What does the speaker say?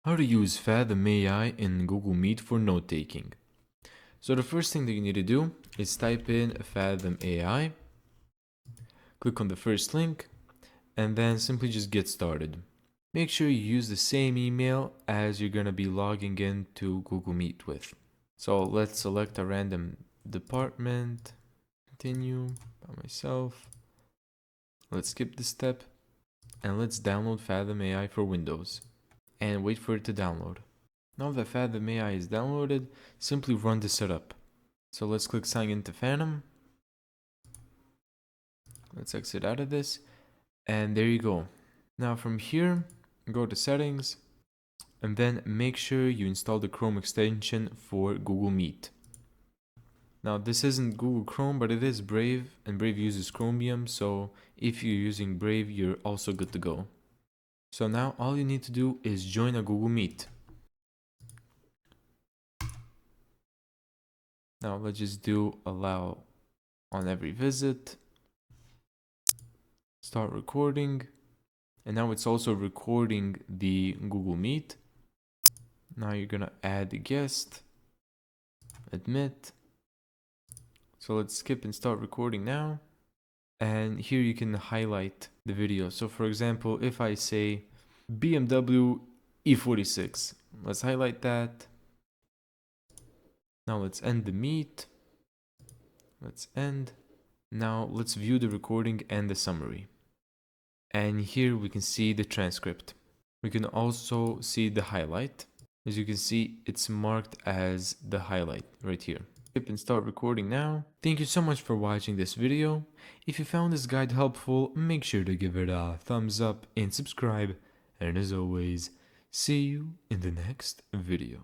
How to use Fathom AI in Google Meet for note-taking. So the first thing that you need to do is type in Fathom AI, click on the first link, and then simply just get started. Make sure you use the same email as you're going to be logging into Google Meet with. So let's select a random department, continue by myself. Let's skip this step, and let's download Fathom AI for Windows and wait for it to download. Now that Fathom AI is downloaded, simply run the setup. So let's click sign into Fathom. Let's exit out of this, and there you go. Now from here, go to settings, and then make sure you install the Chrome extension for Google Meet. Now this isn't Google Chrome, but it is Brave, and Brave uses Chromium, so if you're using Brave, you're also good to go. So now all you need to do is join a Google Meet. Now let's just do allow on every visit. Start recording. And now it's also recording the Google Meet. Now you're gonna add a guest. Admit. So let's skip and start recording now. And here you can highlight the video. So for example, if I say BMW E46, let's highlight that. Now let's end the meet. Let's end. Now let's view the recording and the summary. And here we can see the transcript. We can also see the highlight. As you can see, it's marked as the highlight right here. Skip and start recording now. Thank you so much for watching this video. If you found this guide helpful, make sure to give it a thumbs up and subscribe. And as always, see you in the next video.